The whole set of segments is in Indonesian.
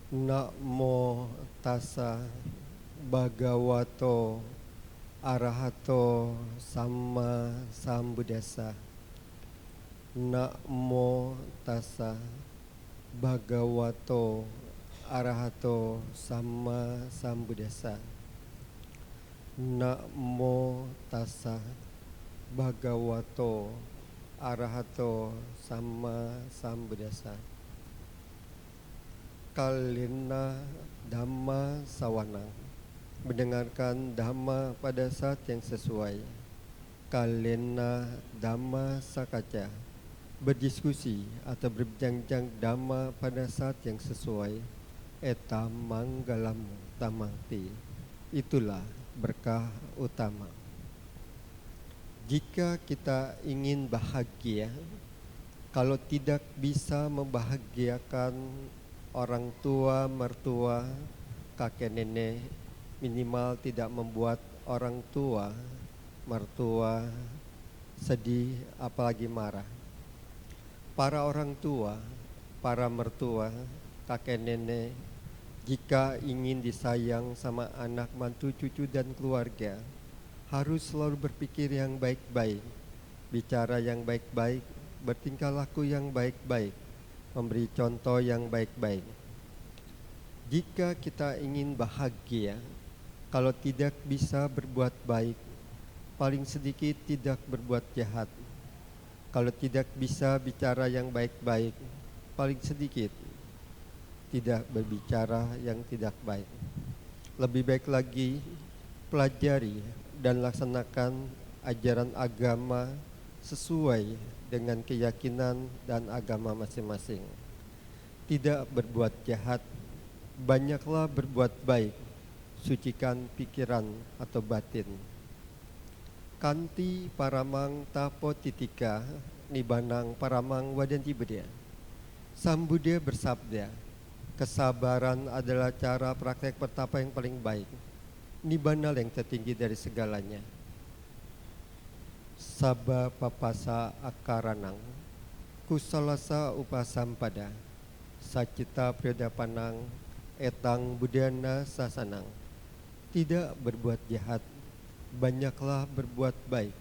Namo tassa bhagavato arahato samma sambuddhassa. Namo tassa bhagavato arahato samma sambuddhassa. Namo tassa bhagavato arahato samma sambuddhassa. Kalina Dhamma Sawanang, mendengarkan Dhamma pada saat yang sesuai. Kalina Dhamma Sakaca, berdiskusi atau berbincang Dhamma pada saat yang sesuai. Eta manggalam tamangti, itulah berkah utama. Jika kita ingin bahagia, kalau tidak bisa membahagiakan orang tua, mertua, kakek nenek, minimal tidak membuat orang tua, mertua sedih apalagi marah. Para orang tua, para mertua, kakek nenek, jika ingin disayang sama anak, mantu, cucu dan keluarga, harus selalu berpikir yang baik-baik, bicara yang baik-baik, bertingkah laku yang baik-baik, memberi contoh yang baik-baik. Jika kita ingin bahagia, kalau tidak bisa berbuat baik, paling sedikit tidak berbuat jahat. Kalau tidak bisa bicara yang baik-baik, paling sedikit tidak berbicara yang tidak baik. Lebih baik lagi, pelajari dan laksanakan ajaran agama sesuai dengan keyakinan dan agama masing-masing. Tidak berbuat jahat, banyaklah berbuat baik, sucikan pikiran atau batin. Kanti paramang tapo titika, nibanang paramang wadanti bedia. Sang Buddha bersabda, kesabaran adalah cara praktek pertapa yang paling baik. Nibbana yang tertinggi dari segalanya. Sabba papasa akaranang, kusalasa upasampada, sacita priyodapanang, etang buddhana sasanang. Tidak berbuat jahat, banyaklah berbuat baik,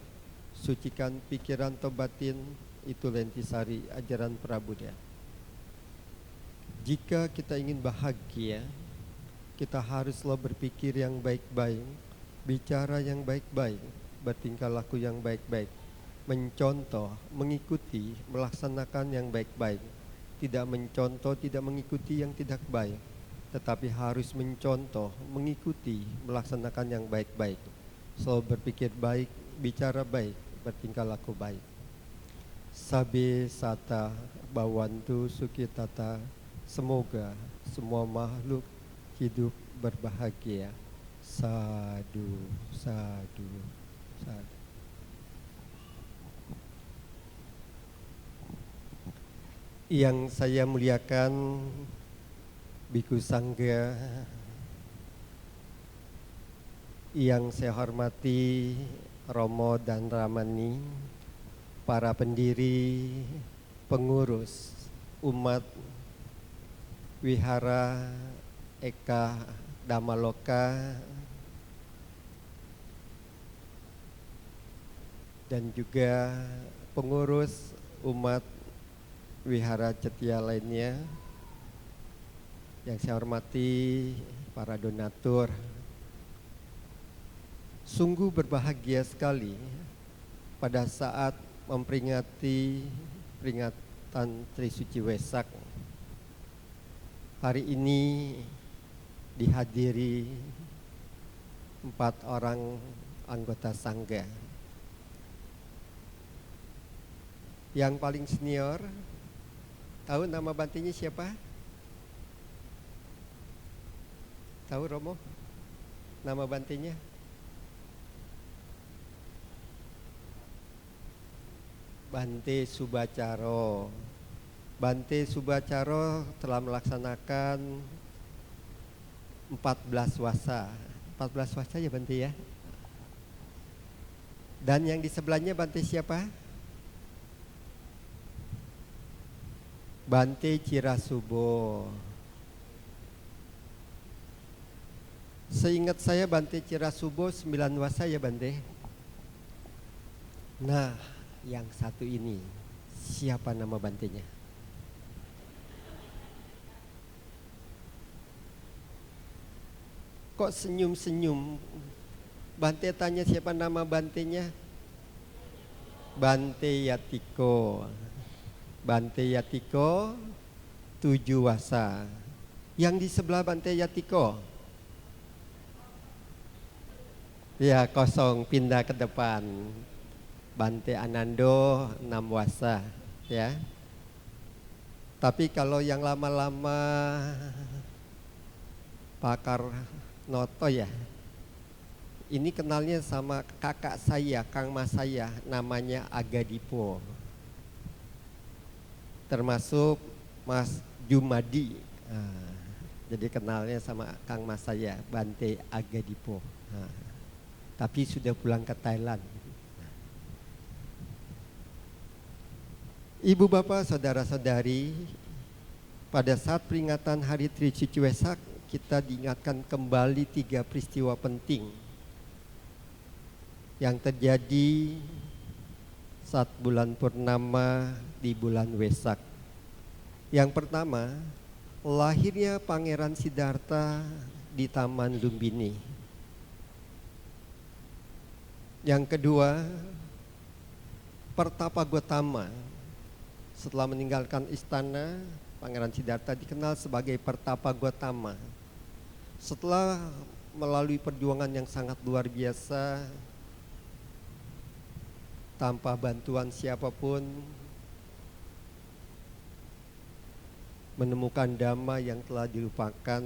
sucikan pikiran atau batin, itu lentisari ajaran Prabuddha. Jika kita ingin bahagia, kita haruslah berpikir yang baik-baik, bicara yang baik-baik, bertingkah laku yang baik-baik, mencontoh, mengikuti, melaksanakan yang baik-baik, tidak mencontoh, tidak mengikuti yang tidak baik, tetapi harus mencontoh, mengikuti, melaksanakan yang baik-baik, selalu berpikir baik, bicara baik, bertingkah laku baik. Sabe sata bawantu sukitata, semoga semua makhluk hidup berbahagia. Sadu, sadu. Yang saya muliakan Biku Sangga, yang saya hormati Romo dan Ramani, para pendiri, pengurus, umat Wihara Eka Dhammaloka, dan juga pengurus umat Wihara Cetia lainnya. Yang saya hormati para donatur. Sungguh berbahagia sekali pada saat memperingati peringatan Trisuci Wesak. Hari ini dihadiri 4 orang anggota Sangga. Yang paling senior, tahu nama bantinya siapa? Tahu Romo? Nama bantinya? Bante Subacaro. Bante Subacaro telah melaksanakan 14 wasa. 14 wasa ya Bante ya? Dan yang di sebelahnya Bante siapa? Bante Cirasubo. Seingat saya Bante Cirasubo 9 wasa ya Bante. Nah, yang satu ini siapa nama Bantenya? Kok senyum-senyum? Bante tanya siapa nama Bantenya? Bante Yatiko. Bante Yatiko 7 wasa. Yang di sebelah Bante Yatiko? Ya, kosong, pindah ke depan. Bante Anando 6 wasa, ya. Tapi kalau yang lama-lama Pakar Noto ya, ini kenalnya sama kakak saya, Kang Mas saya, namanya Agadipo. Termasuk Mas Jumadi. Jadi kenalnya sama Kang Mas saya, Bante Agadipo. Tapi sudah pulang ke Thailand. Ibu bapak saudara-saudari, pada saat peringatan Hari Trisuci Wesak, kita diingatkan kembali 3 peristiwa penting yang terjadi saat bulan purnama di bulan Wesak. Yang pertama, lahirnya Pangeran Siddhartha di Taman Lumbini. Yang kedua, Pertapa Gotama. Setelah meninggalkan istana, Pangeran Siddhartha dikenal sebagai Pertapa Gotama. Setelah melalui perjuangan yang sangat luar biasa, tanpa bantuan siapapun, menemukan dhamma yang telah dilupakan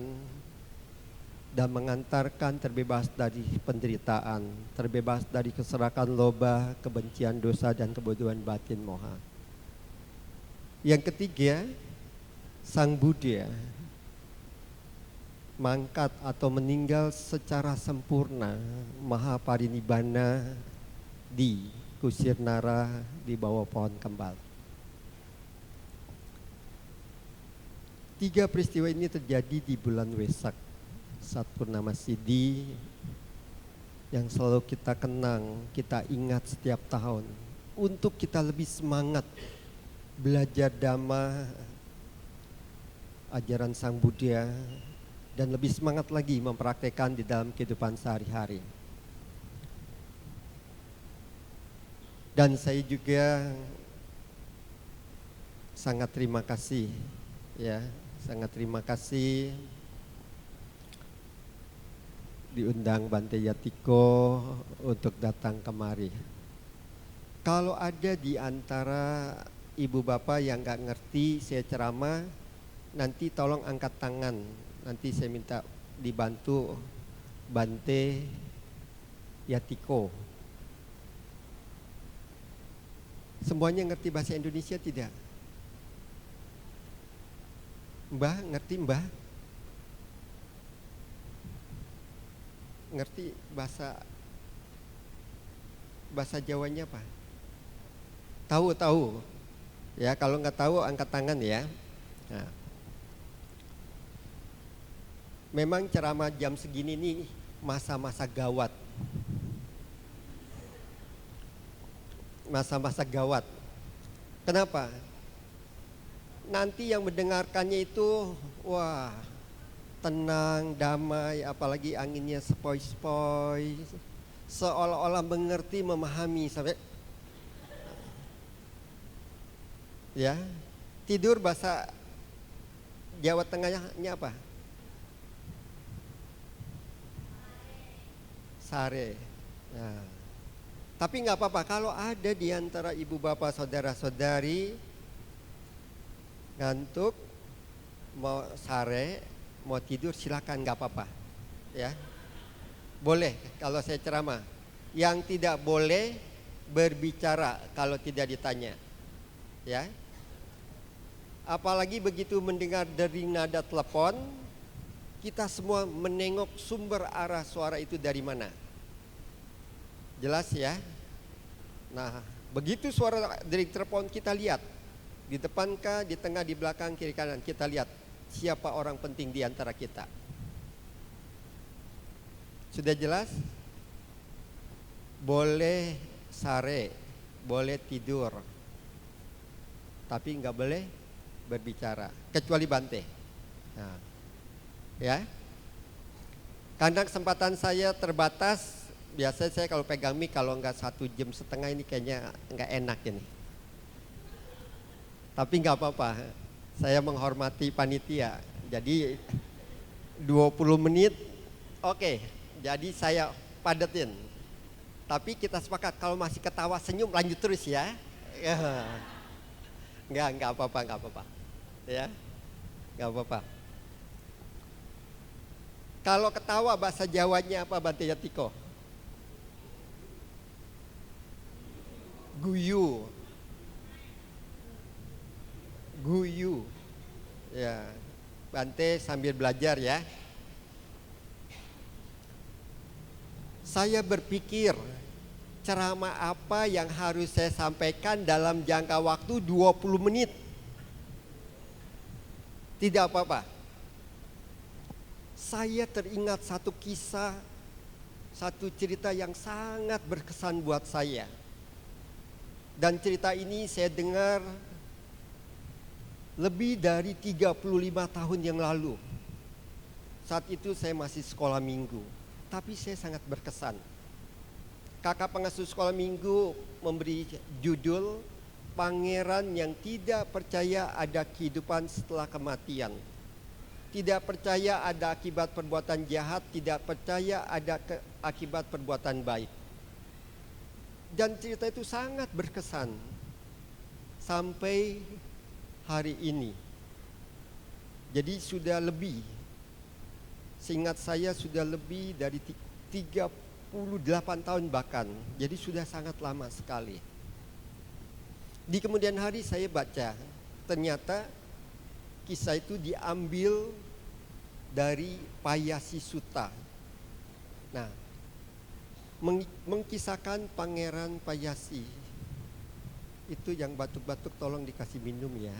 dan mengantarkan terbebas dari penderitaan, terbebas dari keserakan loba, kebencian dosa dan kebodohan batin moha. Yang ketiga, Sang Buddha mangkat atau meninggal secara sempurna, maha parinibbana di Kusir Nara di bawah pohon kembal. 3 peristiwa ini terjadi di bulan Wesak, saat purnama Sidhi yang selalu kita kenang, kita ingat setiap tahun untuk kita lebih semangat belajar Dhamma, ajaran Sang Buddha, dan lebih semangat lagi mempraktekkan di dalam kehidupan sehari-hari. Dan saya juga sangat terima kasih, ya, sangat terima kasih diundang Bante Yatiko untuk datang kemari. Kalau ada di antara ibu bapak yang nggak ngerti saya ceramah, nanti tolong angkat tangan. Nanti saya minta dibantu Bante Yatiko. Semuanya ngerti bahasa Indonesia tidak? Mbah, ngerti Mbah? Ngerti bahasa Jawanya apa? Tahu. Ya, kalau nggak tahu angkat tangan ya. Nah. Memang ceramah jam segini nih masa-masa gawat. Masa-masa gawat. Kenapa? Nanti yang mendengarkannya itu wah, tenang, damai, apalagi anginnya sepoi-sepoi, seolah-olah mengerti, memahami sampai ya. Tidur bahasa Jawa Tengahnya apa? Sare. Nah, tapi nggak apa-apa kalau ada di antara ibu bapak saudara-saudari ngantuk, mau sare, mau tidur silakan, nggak apa-apa, ya. Boleh kalau saya ceramah. Yang tidak boleh berbicara kalau tidak ditanya, ya. Apalagi begitu mendengar dering nada telepon, kita semua menengok sumber arah suara itu dari mana. Jelas ya? Nah, begitu suara dari telepon kita lihat, di depan kah, di tengah, di belakang, kiri kanan, kita lihat siapa orang penting di antara kita. Sudah jelas? Boleh sare, boleh tidur, tapi nggak boleh berbicara, kecuali Bante. Nah, ya. Karena kesempatan saya terbatas, biasanya saya kalau pegang mic kalau nggak 1,5 jam ini kayaknya nggak enak ini. Tapi nggak apa-apa, saya menghormati panitia. Jadi 20 menit, oke. Jadi saya padetin. Tapi kita sepakat kalau masih ketawa senyum lanjut terus ya. Nggak apa-apa. Ya, nggak apa-apa. Kalau ketawa bahasa Jawanya apa Bante Yatiko? Guyu. Guyu. Ya, Bante sambil belajar ya. Saya berpikir ceramah apa yang harus saya sampaikan dalam jangka waktu 20 menit. Tidak apa-apa. Saya teringat satu kisah, satu cerita yang sangat berkesan buat saya. Dan cerita ini saya dengar lebih dari 35 tahun yang lalu. Saat itu saya masih sekolah minggu, tapi saya sangat berkesan. Kakak pengasuh sekolah minggu memberi judul Pangeran yang tidak percaya ada kehidupan setelah kematian. Tidak percaya ada akibat perbuatan jahat, tidak percaya ada akibat perbuatan baik. Dan cerita itu sangat berkesan sampai hari ini. Jadi sudah lebih, seingat saya sudah lebih dari 38 tahun bahkan. Jadi sudah sangat lama sekali. Di kemudian hari saya baca, ternyata kisah itu diambil dari Payasi Sutta. Nah, mengkisahkan Pangeran Payasi. Itu yang batuk-batuk tolong dikasih minum ya.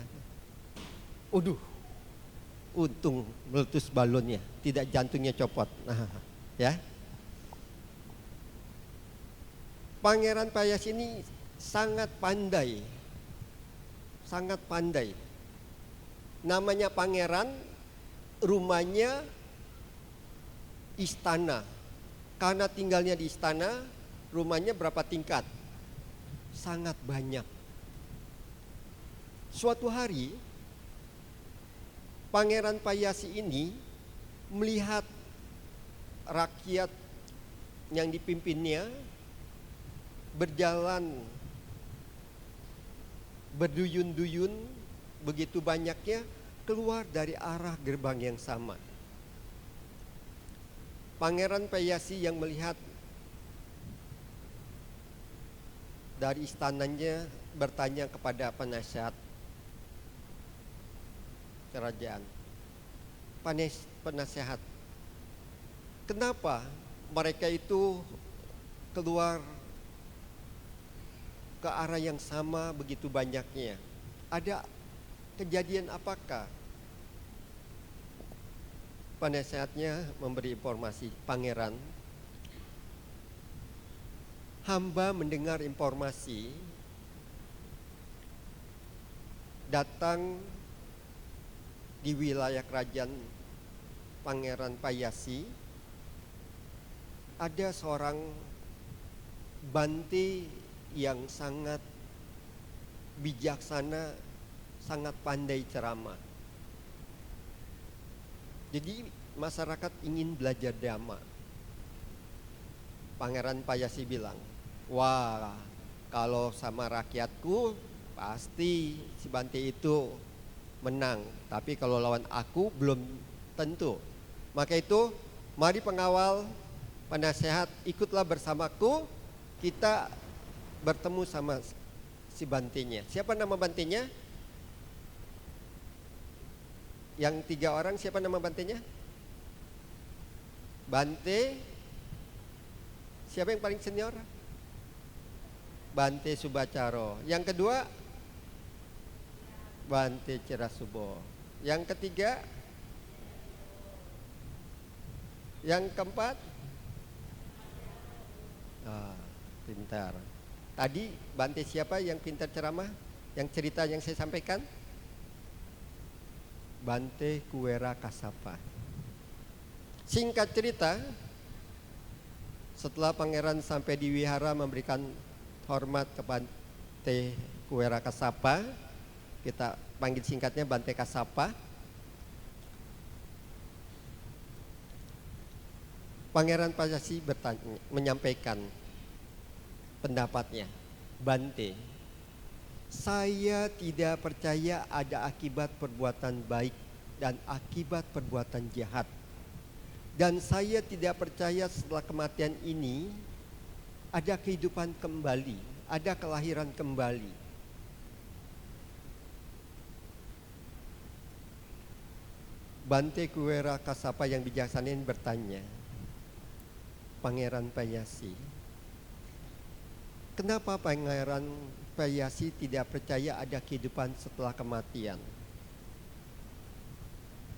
Waduh, untung meletus balonnya, tidak jantungnya copot. Nah, ya. Pangeran Payasi ini sangat pandai. Sangat pandai. Namanya pangeran, rumahnya istana. Karena tinggalnya di istana, rumahnya berapa tingkat? Sangat banyak. Suatu hari, Pangeran Payasi ini melihat rakyat yang dipimpinnya berjalan berduyun-duyun begitu banyaknya keluar dari arah gerbang yang sama. Pangeran Payasi yang melihat dari istananya bertanya kepada penasihat kerajaan. Penasihat, kenapa mereka itu keluar ke arah yang sama begitu banyaknya? Ada kejadian apakah? Penasihatnya memberi informasi, Pangeran, hamba mendengar informasi datang di wilayah kerajaan Pangeran Payasi ada seorang Bante yang sangat bijaksana, sangat pandai ceramah. Jadi masyarakat ingin belajar dhamma. Pangeran Payasi bilang, wah kalau sama rakyatku pasti si Bante itu menang. Tapi kalau lawan aku belum tentu. Maka itu mari pengawal, penasehat ikutlah bersamaku. Kita bertemu sama si Bantenya. Siapa nama Bantenya? Yang 3 orang siapa nama Bantenya? Bante. Siapa yang paling senior? Bante Subacaro. Yang kedua Bante Cirasubo. Yang ketiga, yang keempat Ah, pintar. Tadi Bante siapa yang pintar ceramah? Yang cerita yang saya sampaikan? Bante Kuwera Kasapa. Singkat cerita, setelah pangeran sampai di wihara memberikan hormat ke Bante Kuwera Kasapa, kita panggil singkatnya Bante Kasapa. Pangeran Pajasi menyampaikan pendapatnya. Bante, saya tidak percaya ada akibat perbuatan baik dan akibat perbuatan jahat. Dan saya tidak percaya setelah kematian ini ada kehidupan kembali, ada kelahiran kembali. Bante Kuwera Kasapa yang bijaksana ini bertanya, Pangeran Pajasi, kenapa Pangeran Pajasi tidak percaya ada kehidupan setelah kematian?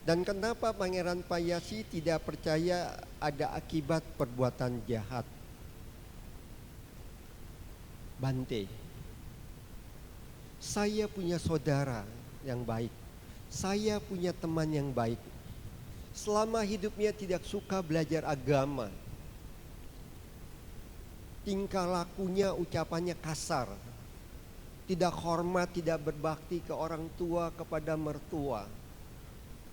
Dan kenapa Pangeran Pajasi tidak percaya ada akibat perbuatan jahat? Bante, saya punya saudara yang baik, saya punya teman yang baik. Selama hidupnya tidak suka belajar agama, tingkah lakunya, ucapannya kasar, tidak hormat, tidak berbakti ke orang tua, kepada mertua,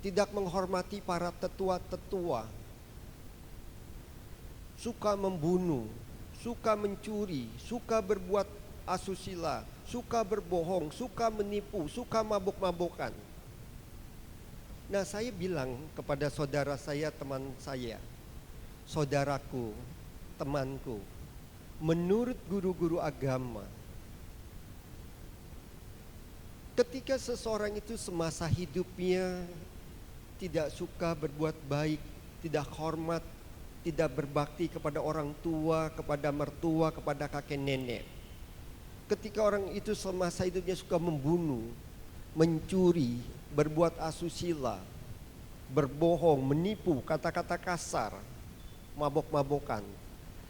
tidak menghormati para tetua-tetua, suka membunuh, suka mencuri, suka berbuat asusila, suka berbohong, suka menipu, suka mabuk-mabukan. Nah, saya bilang kepada saudara saya, teman saya, saudaraku, temanku, menurut guru-guru agama, ketika seseorang itu semasa hidupnya tidak suka berbuat baik, tidak hormat, tidak berbakti kepada orang tua, kepada mertua, kepada kakek nenek. Ketika orang itu semasa hidupnya suka membunuh, mencuri, berbuat asusila, berbohong, menipu, kata-kata kasar, mabok-mabokan,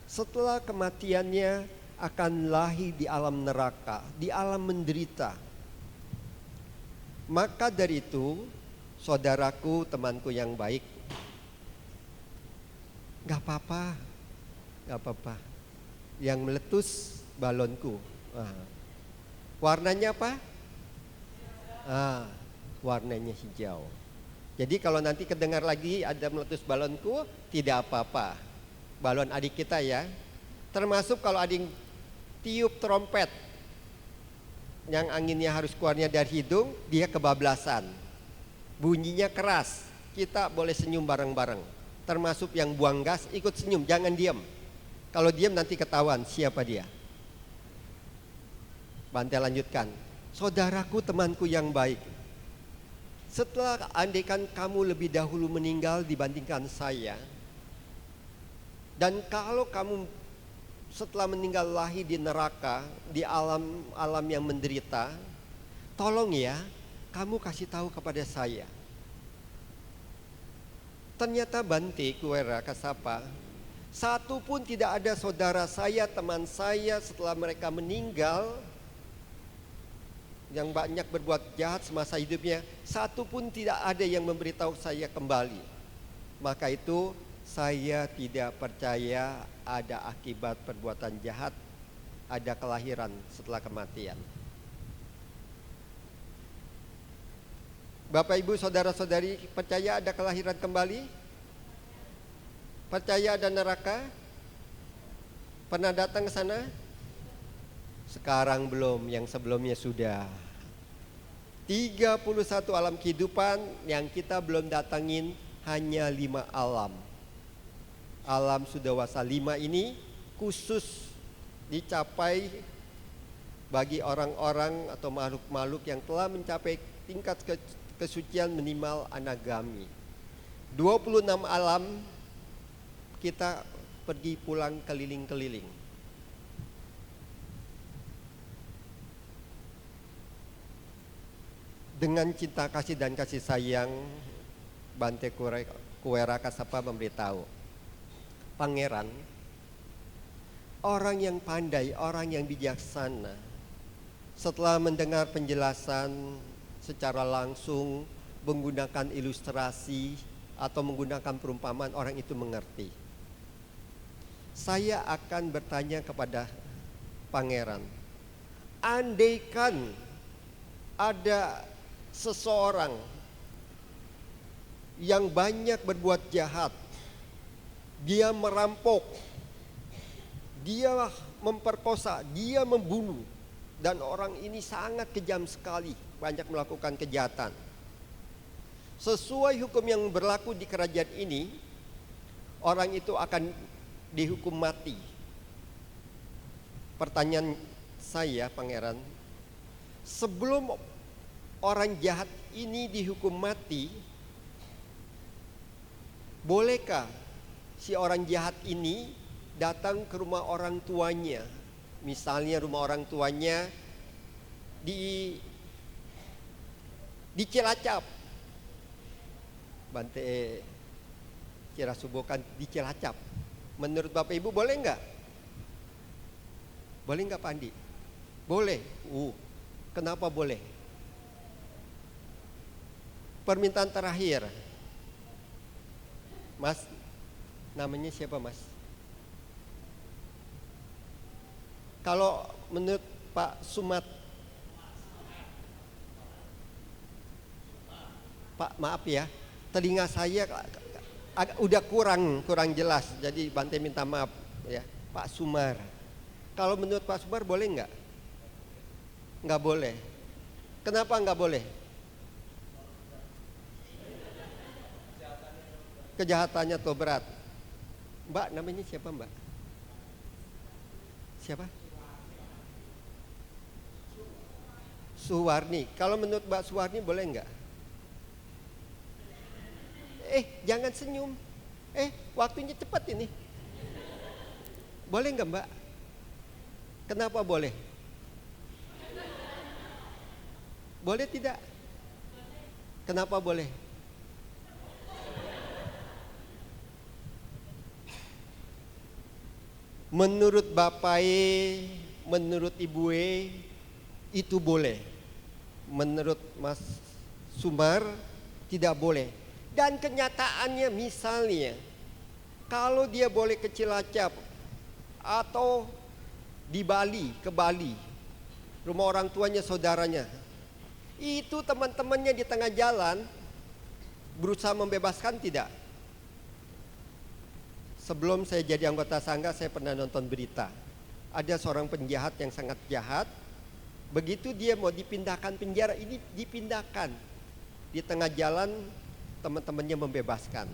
setelah kematiannya akan lahir di alam neraka, di alam menderita. Maka dari itu, saudaraku, temanku yang baik, gak apa-apa, gak apa-apa. Yang meletus balonku. Warnanya apa? Warnanya hijau. Jadi kalau nanti kedengar lagi ada meletus balonku, tidak apa-apa. Balon adik kita ya. Termasuk kalau ada yang tiup trompet yang anginnya harus keluarnya dari hidung, dia kebablasan. Bunyinya keras, kita boleh senyum bareng-bareng. Termasuk yang buang gas, ikut senyum, jangan diam. Kalau diam nanti ketahuan siapa dia. Bante lanjutkan, saudaraku, temanku yang baik, setelah andaikan kamu lebih dahulu meninggal dibandingkan saya, dan kalau kamu setelah meninggal lahir di neraka, di alam yang menderita, tolong ya, kamu kasih tahu kepada saya. Ternyata Bante Kuwera Kasapa, satu pun tidak ada saudara saya, teman saya setelah mereka meninggal yang banyak berbuat jahat semasa hidupnya, satu pun tidak ada yang memberitahu saya kembali. Maka itu saya tidak percaya ada akibat perbuatan jahat, ada kelahiran setelah kematian. Bapak, Ibu, saudara-saudari, percaya ada kelahiran kembali? Percaya ada neraka? Pernah datang ke sana? Sekarang belum, yang sebelumnya sudah. 31 alam kehidupan yang kita belum datangin hanya 5 alam. Alam Sudawasa 5 ini khusus dicapai bagi orang-orang atau makhluk-makhluk yang telah mencapai tingkat kesucian minimal anagami. 26 alam kita pergi pulang keliling-keliling. Dengan cinta kasih dan kasih sayang, Bante Kuwera Kasapa memberitahu, Pangeran, orang yang pandai, orang yang bijaksana, setelah mendengar penjelasan secara langsung, menggunakan ilustrasi atau menggunakan perumpamaan, orang itu mengerti. Saya akan bertanya kepada pangeran, andaikan ada seseorang yang banyak berbuat jahat, dia merampok, dia memperkosa, dia membunuh, dan orang ini sangat kejam sekali, banyak melakukan kejahatan. Sesuai hukum yang berlaku di kerajaan ini, orang itu akan dihukum mati. Pertanyaan saya, pangeran, sebelum orang jahat ini dihukum mati, bolehkah si orang jahat ini datang ke rumah orang tuanya? Misalnya rumah orang tuanya di Cilacap, Bante Cirasubokan di Cilacap. Menurut Bapak Ibu boleh nggak? Boleh nggak Pak Andi? Boleh. Kenapa boleh? Permintaan terakhir, Mas, namanya siapa Mas? Kalau menurut Pak Sumat, Pak maaf ya, telinga saya udah kurang jelas, jadi Bante minta maaf ya. Pak Sumar, kalau menurut Pak Sumar boleh nggak? Nggak boleh. Kenapa nggak boleh? Kejahatannya tuh berat. Mbak, namanya siapa Mbak? Siapa? Suwarni. Kalau menurut Mbak Suwarni boleh nggak? Jangan senyum. Waktunya cepat ini. Boleh nggak Mbak? Kenapa boleh? Boleh tidak? Kenapa boleh? Menurut Bapak, menurut Ibu itu boleh. Menurut Mas Sumar tidak boleh. Dan kenyataannya misalnya, kalau dia boleh ke Cilacap atau di Bali, ke Bali, rumah orang tuanya, saudaranya, itu teman-temannya di tengah jalan berusaha membebaskan tidak? Sebelum saya jadi anggota sangga, saya pernah nonton berita. Ada seorang penjahat yang sangat jahat. Begitu dia mau dipindahkan penjara, ini dipindahkan. Di tengah jalan teman-temannya membebaskan.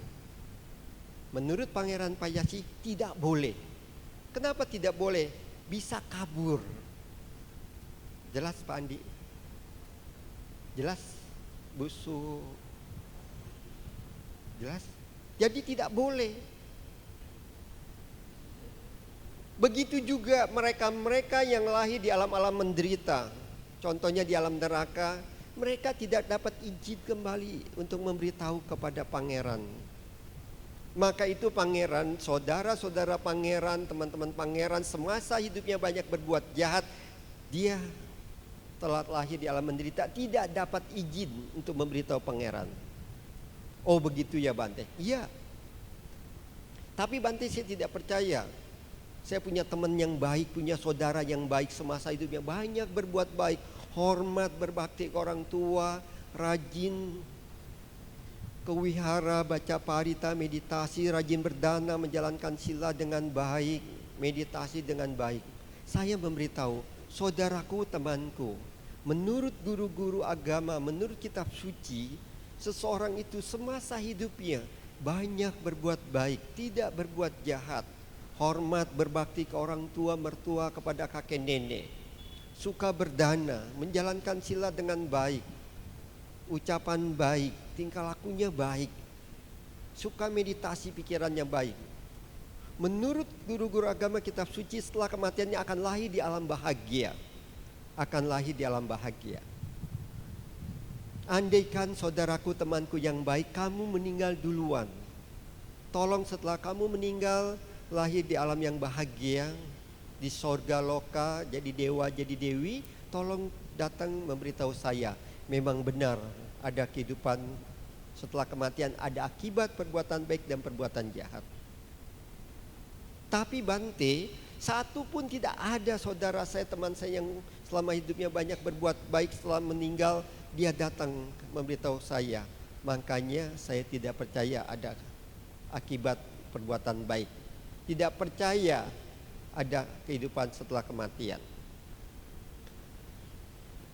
Menurut Pangeran Payasi tidak boleh. Kenapa tidak boleh? Bisa kabur. Jelas Pak Andi? Jelas Bu Su? Jelas? Jadi tidak boleh. Begitu juga mereka-mereka yang lahir di alam-alam menderita. Contohnya di alam neraka, mereka tidak dapat izin kembali untuk memberitahu kepada pangeran. Maka itu pangeran, saudara-saudara pangeran, teman-teman pangeran, semasa hidupnya banyak berbuat jahat, dia telah lahir di alam menderita, tidak dapat izin untuk memberitahu pangeran. Oh begitu ya Bante? Iya. Tapi Bante saya tidak percaya. Saya punya teman yang baik, punya saudara yang baik, semasa hidupnya banyak berbuat baik, hormat, berbakti ke orang tua, rajin ke wihara, baca parita, meditasi, rajin berdana, menjalankan sila dengan baik, meditasi dengan baik. Saya memberitahu, saudaraku, temanku, menurut guru-guru agama, menurut kitab suci, seseorang itu semasa hidupnya banyak berbuat baik, tidak berbuat jahat, hormat, berbakti ke orang tua, mertua, kepada kakek nenek, suka berdana, menjalankan sila dengan baik, ucapan baik, tingkah lakunya baik, suka meditasi, pikirannya baik. Menurut guru-guru agama kitab suci, setelah kematiannya akan lahir di alam bahagia. Akan lahir di alam bahagia. Andaikan saudaraku, temanku yang baik, kamu meninggal duluan, tolong setelah kamu meninggal lahir di alam yang bahagia, di sorga loka, jadi dewa, jadi dewi, tolong datang memberitahu saya. Memang benar ada kehidupan setelah kematian, ada akibat perbuatan baik dan perbuatan jahat. Tapi Bante, satu pun tidak ada saudara saya, teman saya yang selama hidupnya banyak berbuat baik, setelah meninggal dia datang memberitahu saya. Makanya saya tidak percaya ada akibat perbuatan baik. Tidak percaya ada kehidupan setelah kematian.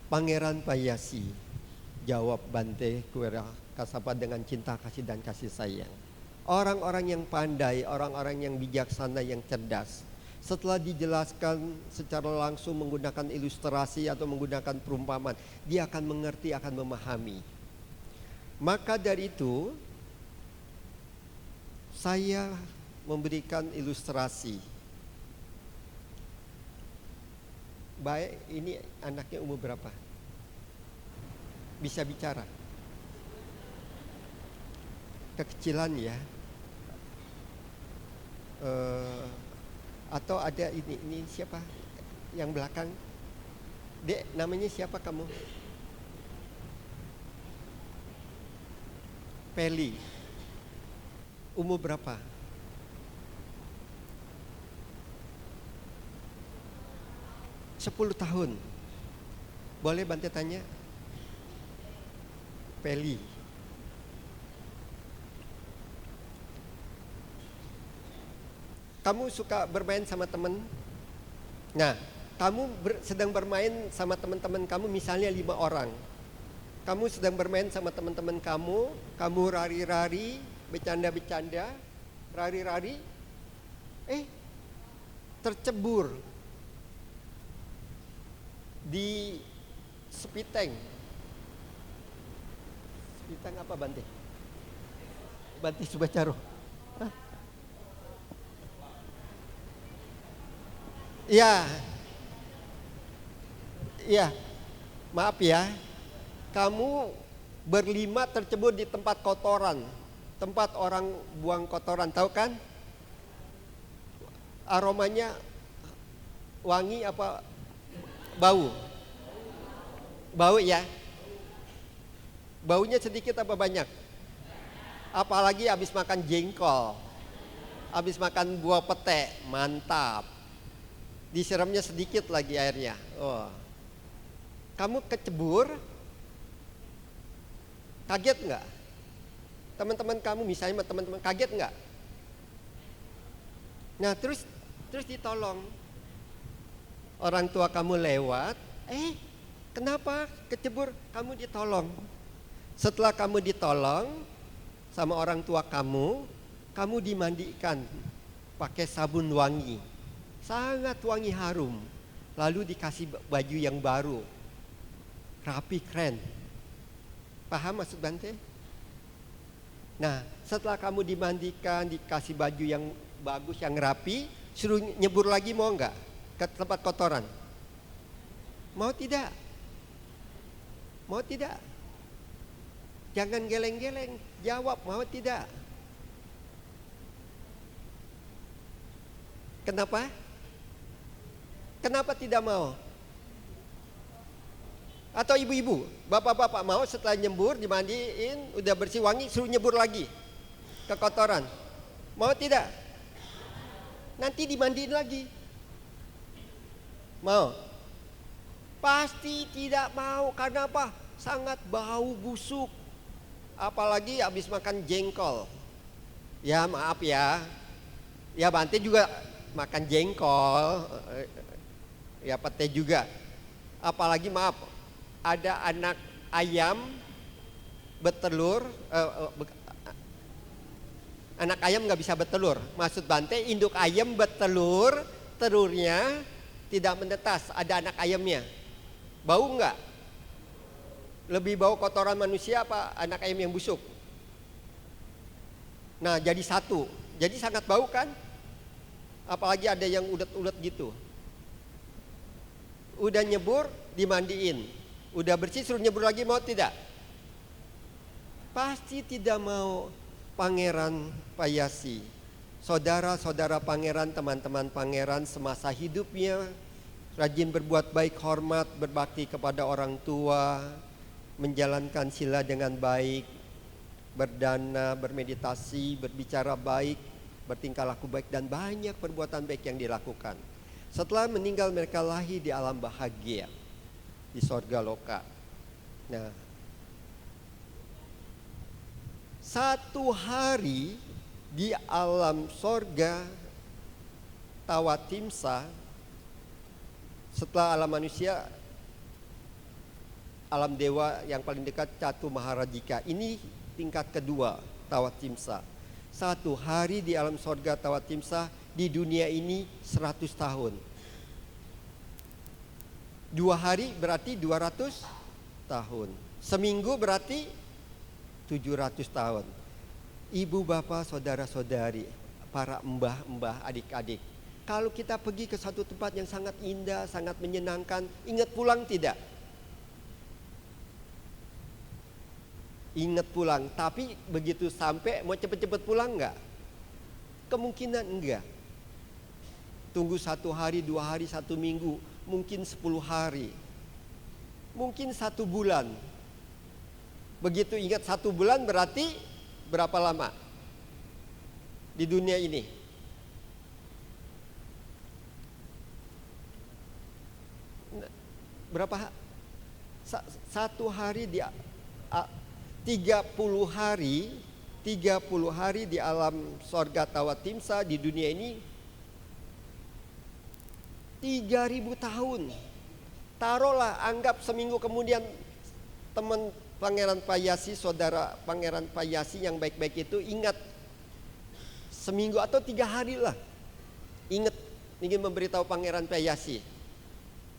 Pangeran Payasi, jawab Bante Kuwera Kasapa dengan cinta kasih dan kasih sayang. Orang-orang yang pandai, orang-orang yang bijaksana, yang cerdas, setelah dijelaskan secara langsung menggunakan ilustrasi atau menggunakan perumpamaan, dia akan mengerti, akan memahami. Maka dari itu, saya memberikan ilustrasi. Baik, ini anaknya umur berapa? Bisa bicara? Kekecilan ya. Atau ada ini siapa yang belakang? Dek, namanya siapa kamu? Peli. Umur berapa? Tahun. Boleh Bante tanya? Peli. Kamu suka bermain sama teman? Nah, kamu sedang bermain sama teman-teman kamu, misalnya 5 orang. Kamu sedang bermain sama teman-teman kamu rari-rari, bercanda-bercanda, rari-rari, tercebur di sepiteng. Sepiteng apa Bante? Bante Subacaro. Iya, iya, maaf ya, kamu berlima tercebur di tempat kotoran, tempat orang buang kotoran, tahu kan? Aromanya wangi apa bau? Bau ya? Baunya sedikit apa banyak? Apalagi habis makan jengkol, habis makan buah pete, mantap. Disiramnya sedikit lagi airnya. Oh. Kamu kecebur, kaget nggak? Teman-teman kamu misalnya teman-teman kaget nggak? Nah terus ditolong. Orang tua kamu lewat, kenapa kecebur? Kamu ditolong. Setelah kamu ditolong sama orang tua kamu dimandikan pakai sabun wangi. Sangat wangi harum. Lalu dikasih baju yang baru, rapi, keren. Paham maksud Bante? Nah setelah kamu dimandikan, dikasih baju yang bagus, yang rapi, suruh nyebur lagi, mau nggak ke tempat kotoran? Mau tidak? Mau tidak? Jangan geleng-geleng, jawab mau tidak. Kenapa? Kenapa tidak mau? Atau ibu-ibu, bapak-bapak mau setelah nyembur, dimandiin, udah bersih wangi, suruh nyebur lagi ke kotoran? Mau tidak? Nanti dimandiin lagi. Mau? Pasti tidak mau. Karena apa? Sangat bau busuk. Apalagi habis makan jengkol. Ya maaf ya. Ya Bante juga makan jengkol. Ya pete juga. Apalagi maaf, ada anak ayam betelur, anak ayam nggak bisa betelur. Maksud Bante, induk ayam betelur, telurnya tidak menetas, ada anak ayamnya. Bau nggak? Lebih bau kotoran manusia apa anak ayam yang busuk? Nah jadi satu, jadi sangat bau kan? Apalagi ada yang ulet-ulet gitu. Udah nyebur, dimandiin. Udah bersih, suruh nyebur lagi, mau tidak? Pasti tidak mau. Pangeran Payasi saudara-saudara pangeran, teman-teman pangeran semasa hidupnya rajin berbuat baik, hormat, berbakti kepada orang tua, menjalankan sila dengan baik, berdana, bermeditasi, berbicara baik, bertingkah laku baik, dan banyak perbuatan baik yang dilakukan. Setelah meninggal mereka lahir di alam bahagia, di sorga loka. Nah, satu hari di alam sorga Tawatimsa, setelah alam manusia, alam dewa yang paling dekat Catu Maharajika. Ini tingkat kedua Tawatimsa. Satu hari di alam sorga Tawatimsa, di dunia ini 100 tahun. 2 hari berarti 200 tahun. Seminggu berarti 700 tahun. Ibu, bapak, saudara-saudari, para mbah-mbah, adik-adik, kalau kita pergi ke satu tempat yang sangat indah, sangat menyenangkan, ingat pulang tidak? Ingat pulang, tapi begitu sampai mau cepet-cepet pulang enggak? Kemungkinan enggak. Tunggu 1 hari, 2 hari, 1 minggu, mungkin 10 hari, mungkin 1 bulan. Begitu ingat 1 bulan berarti berapa lama di dunia ini? Berapa? 1 hari di 30 hari, 30 hari di alam sorga Tawatimsa, di dunia ini 3000 tahun. Taruhlah, anggap seminggu kemudian teman Pangeran Payasi, saudara Pangeran Payasi yang baik-baik itu ingat seminggu atau 3 hari lah, ingat ingin memberitahu Pangeran Payasi.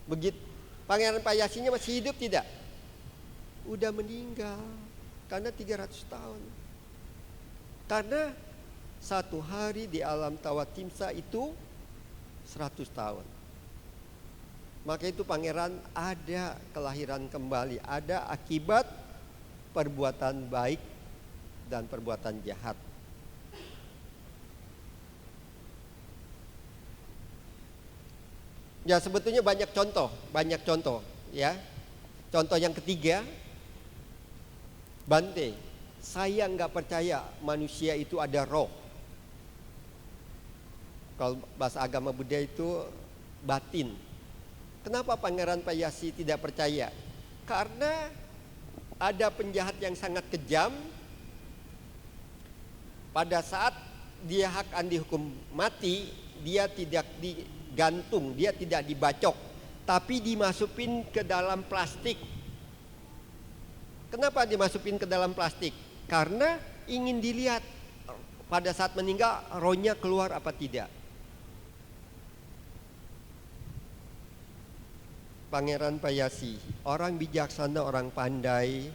Begitu Pangeran Payasinya masih hidup tidak? Udah meninggal karena 300 tahun. Karena 1 hari di alam Tawatimsa itu 100 tahun. Maka itu pangeran ada kelahiran kembali, ada akibat perbuatan baik dan perbuatan jahat. Ya, sebetulnya banyak contoh ya. Contoh yang ketiga, Bante, saya nggak percaya manusia itu ada roh. Kalau bahasa agama Buddha itu batin. Kenapa Pangeran Payasi tidak percaya? Karena ada penjahat yang sangat kejam. Pada saat dia akan dihukum mati, dia tidak digantung, dia tidak dibacok, tapi dimasukin ke dalam plastik. Kenapa dimasukin ke dalam plastik? Karena ingin dilihat pada saat meninggal rohnya keluar apa tidak. Pangeran Payasi, orang bijaksana, orang pandai,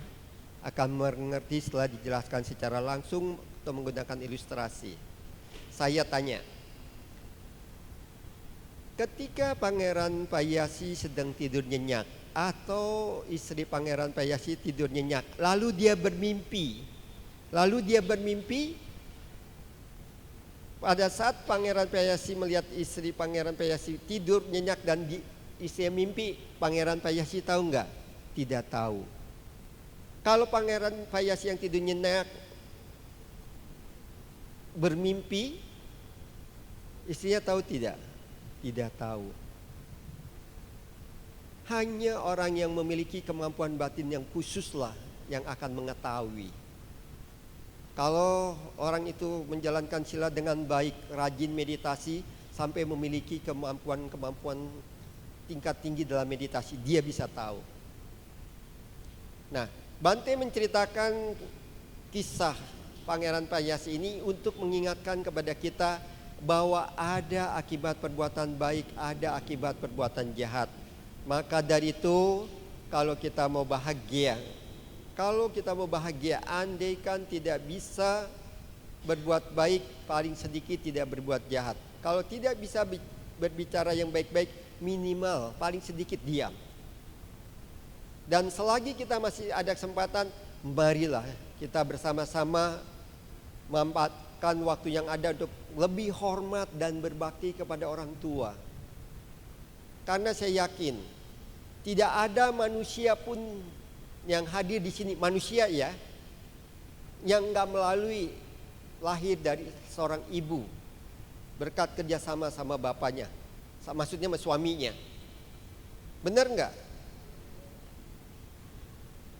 akan mengerti setelah dijelaskan secara langsung atau menggunakan ilustrasi. Saya tanya, ketika Pangeran Payasi sedang tidur nyenyak atau istri Pangeran Payasi tidur nyenyak, lalu dia bermimpi, pada saat Pangeran Payasi melihat istri Pangeran Payasi tidur nyenyak dan istrinya mimpi, Pangeran Payasi tahu enggak? Tidak tahu. Kalau Pangeran Payasi yang tidur nyenyak bermimpi, istrinya tahu tidak? Tidak tahu. Hanya orang yang memiliki kemampuan batin yang khususlah yang akan mengetahui. Kalau orang itu menjalankan sila dengan baik, rajin meditasi, sampai memiliki kemampuan tingkat tinggi dalam meditasi, dia bisa tahu. Nah, Bante menceritakan kisah Pangeran Payasi ini untuk mengingatkan kepada kita bahwa ada akibat perbuatan baik, ada akibat perbuatan jahat. Maka dari itu, kalau kita mau bahagia, andaikan tidak bisa berbuat baik, paling sedikit tidak berbuat jahat. Kalau tidak bisa berbicara yang baik-baik, minimal paling sedikit diam. Dan selagi kita masih ada kesempatan, marilah kita bersama-sama meluangkan waktu yang ada untuk lebih hormat dan berbakti kepada orang tua. Karena saya yakin tidak ada manusia pun yang hadir di sini, manusia ya, yang nggak melalui lahir dari seorang ibu berkat kerjasama sama bapaknya, maksudnya sama suaminya. Benar nggak?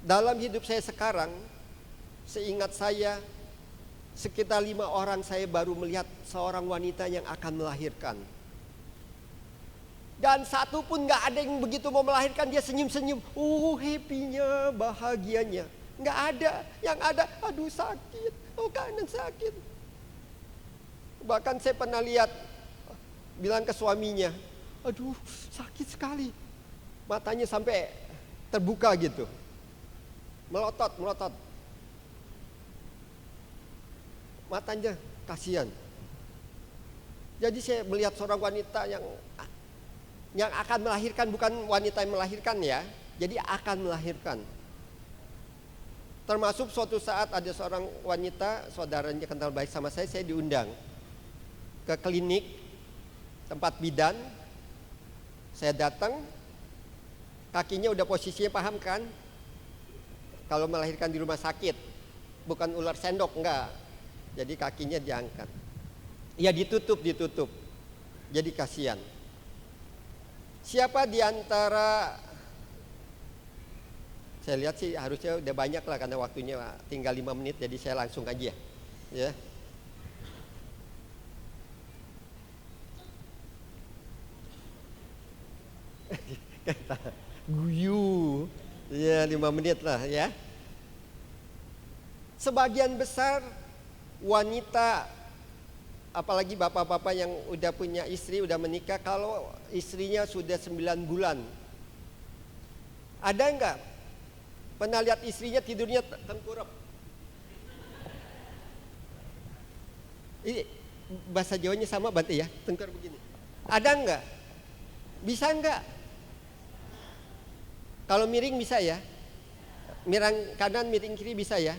Dalam hidup saya sekarang, seingat saya sekitar 5 orang saya baru melihat seorang wanita yang akan melahirkan. Dan satu pun nggak ada yang begitu mau melahirkan dia senyum-senyum, happy-nya, bahagianya. Nggak ada, yang ada aduh sakit, kanan sakit. Bahkan saya pernah lihat, bilang ke suaminya, aduh sakit sekali. Matanya sampai terbuka gitu, melotot. Matanya kasihan. Jadi saya melihat seorang wanita yang akan melahirkan, bukan wanita yang melahirkan ya, jadi akan melahirkan. Termasuk suatu saat ada seorang wanita, saudaranya kenal baik sama saya diundang ke klinik tempat bidan. Saya datang, kakinya udah posisinya, paham kan? Kalau melahirkan di rumah sakit, bukan ular sendok, enggak. Jadi kakinya diangkat. Ya ditutup. Jadi kasihan. Siapa di antara, saya lihat sih harusnya udah banyak lah karena waktunya tinggal 5 menit, jadi saya langsung aja ya. Guyu ya, 5 menit lah ya. Sebagian besar wanita, apalagi bapak-bapak yang udah punya istri, udah menikah, kalau istrinya sudah 9 bulan, ada enggak pernah lihat istrinya tidurnya tengkurap? Ini bahasa Jawanya sama Bante ya, tengkurap begini. Ada enggak? Bisa enggak? Kalau miring bisa ya? Miring kanan, miring kiri bisa ya?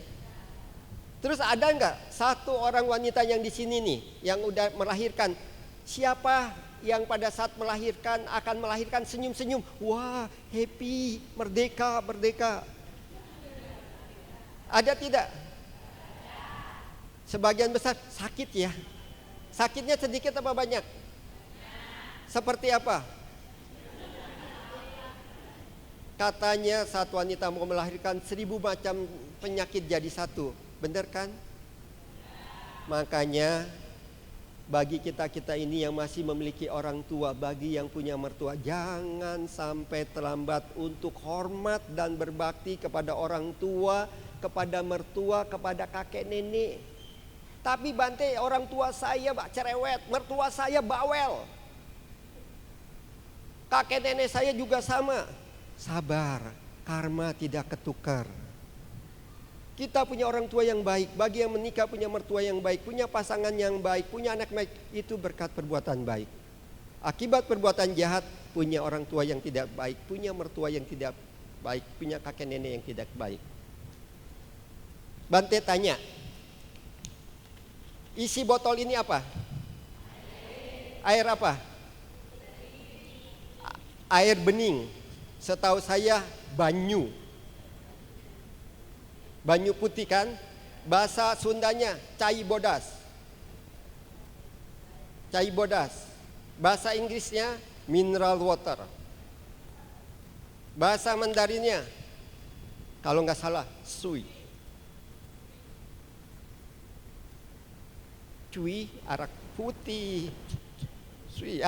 Terus ada enggak satu orang wanita yang di sini nih yang udah melahirkan, siapa yang pada saat melahirkan akan melahirkan senyum-senyum, wah happy, merdeka. Ada tidak? Sebagian besar sakit ya. Sakitnya sedikit apa banyak? Seperti apa? Katanya saat wanita mau melahirkan 1000 macam penyakit jadi satu. Benar kan? Makanya bagi kita ini yang masih memiliki orang tua, bagi yang punya mertua, jangan sampai terlambat untuk hormat dan berbakti kepada orang tua, kepada mertua, kepada kakek nenek. Tapi Bante, orang tua saya cerewet, mertua saya bawel, kakek nenek saya juga sama. Sabar, karma tidak ketukar. Kita punya orang tua yang baik, bagi yang menikah punya mertua yang baik, punya pasangan yang baik, punya anak baik, itu berkat perbuatan baik. Akibat perbuatan jahat, punya orang tua yang tidak baik, punya mertua yang tidak baik, punya kakek nenek yang tidak baik. Bante tanya, isi botol ini apa? Air apa? Air bening. Setahu saya banyu. Banyu putih kan? Bahasa Sundanya cai bodas. Cai bodas. Bahasa Inggrisnya mineral water. Bahasa Mandarinnya, kalau nggak salah, sui. Cui, arak putih. Sui.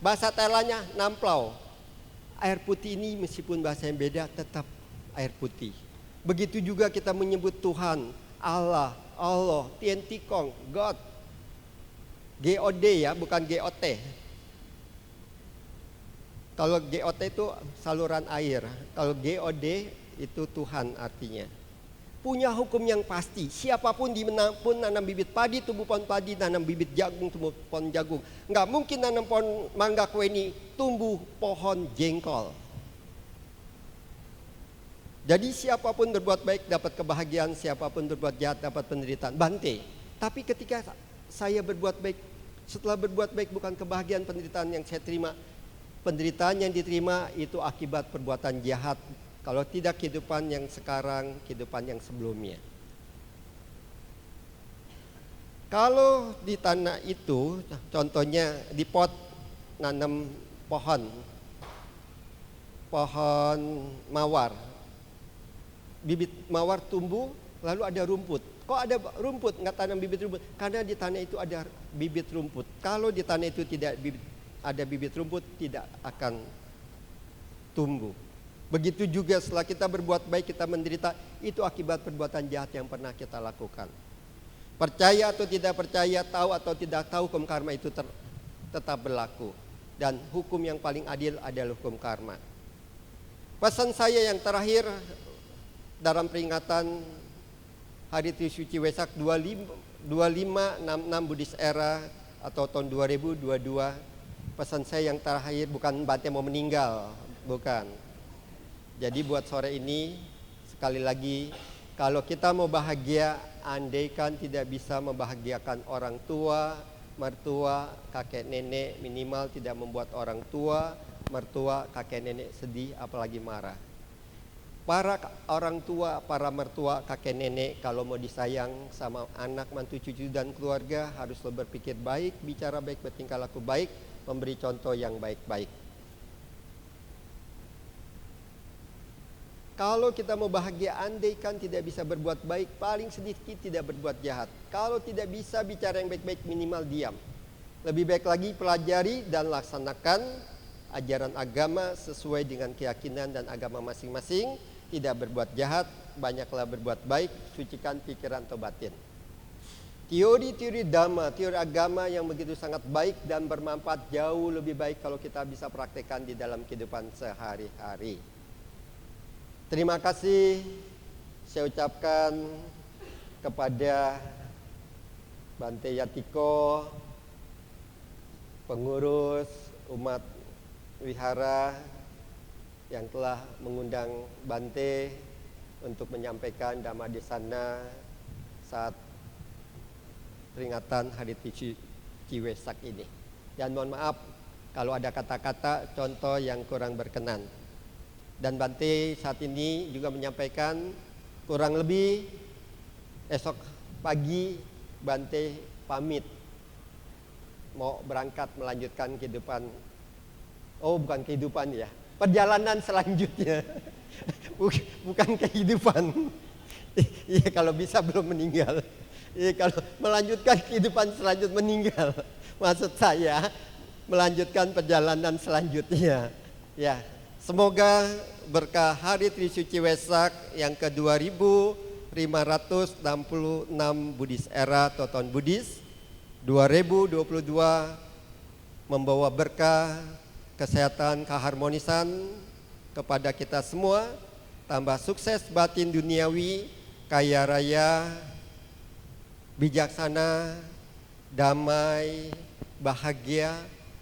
Bahasa Thailandnya namplau. Air putih ini meskipun bahasa yang beda tetap air putih. Begitu juga kita menyebut Tuhan, Allah, Tien Ti Kong, God. GOD ya, bukan GOT. Kalau GOT itu saluran air, kalau GOD itu Tuhan artinya. Punya hukum yang pasti, siapapun dimanapun nanam bibit padi, tumbuh pohon padi, nanam bibit jagung, tumbuh pohon jagung. Nggak mungkin nanam pohon mangga kue ini tumbuh pohon jengkol. Jadi siapapun berbuat baik dapat kebahagiaan, siapapun berbuat jahat dapat penderitaan. Bante, Tapi ketika saya berbuat baik, setelah berbuat baik bukan kebahagiaan penderitaan yang saya terima. Penderitaan yang diterima itu akibat perbuatan jahat. Kalau tidak kehidupan yang sekarang, kehidupan yang sebelumnya. Kalau di tanah itu, contohnya di pot nanam pohon mawar. Bibit mawar tumbuh, lalu ada rumput. Kok ada rumput, nggak tanam bibit rumput? Karena di tanah itu ada bibit rumput. Kalau di tanah itu tidak ada bibit rumput, tidak akan tumbuh. Begitu juga setelah kita berbuat baik, kita menderita, itu akibat perbuatan jahat yang pernah kita lakukan. Percaya atau tidak percaya, tahu atau tidak tahu, hukum karma itu tetap berlaku. Dan hukum yang paling adil adalah hukum karma. Pesan saya yang terakhir dalam peringatan Hari Trisuci Wesak 2566 Buddhist Era atau tahun 2022, pesan saya yang terakhir bukan Bante mau meninggal, bukan. Jadi buat sore ini sekali lagi, kalau kita mau bahagia, andaikan tidak bisa membahagiakan orang tua, mertua, kakek nenek, minimal tidak membuat orang tua, mertua, kakek nenek sedih apalagi marah. Para orang tua, para mertua, kakek nenek kalau mau disayang sama anak, mantu, cucu dan keluarga harus berpikir baik, bicara baik, bertingkah laku baik, memberi contoh yang baik-baik. Kalau kita mau bahagia, andaikan tidak bisa berbuat baik, paling sedikit tidak berbuat jahat. Kalau tidak bisa bicara yang baik-baik, minimal diam. Lebih baik lagi pelajari dan laksanakan ajaran agama sesuai dengan keyakinan dan agama masing-masing. Tidak berbuat jahat, banyaklah berbuat baik, sucikan pikiran atau batin. Teori-teori dhamma, teori agama yang begitu sangat baik dan bermanfaat, jauh lebih baik kalau kita bisa praktekkan di dalam kehidupan sehari-hari. Terima kasih saya ucapkan kepada Bante Yatiko, pengurus umat wihara yang telah mengundang Bante untuk menyampaikan Dhamma Desana saat peringatan Hari Trisuci Wesak ini. Dan mohon maaf kalau ada kata-kata contoh yang kurang berkenan. Dan Bante saat ini juga menyampaikan kurang lebih esok pagi Bante pamit mau berangkat melanjutkan kehidupan, bukan kehidupan ya, perjalanan selanjutnya. Bukan kehidupan. Iya, kalau bisa belum meninggal. Iya, kalau melanjutkan kehidupan selanjutnya meninggal. Maksud saya melanjutkan perjalanan selanjutnya. Ya, semoga berkah Hari Trisuci Wesak yang ke-2566 Buddhist Era atau tahun Buddhis 2022 membawa berkah, kesehatan, keharmonisan kepada kita semua, tambah sukses batin duniawi, kaya raya, bijaksana, damai, bahagia,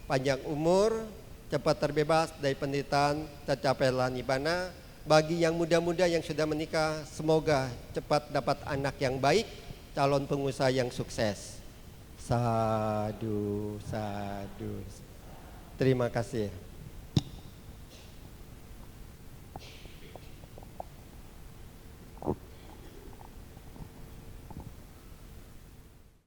panjang umur, cepat terbebas dari penderitaan, tercapailah nibbana. Bagi yang muda-muda yang sudah menikah, semoga cepat dapat anak yang baik, calon pengusaha yang sukses. Sadu, sadu. Terima kasih.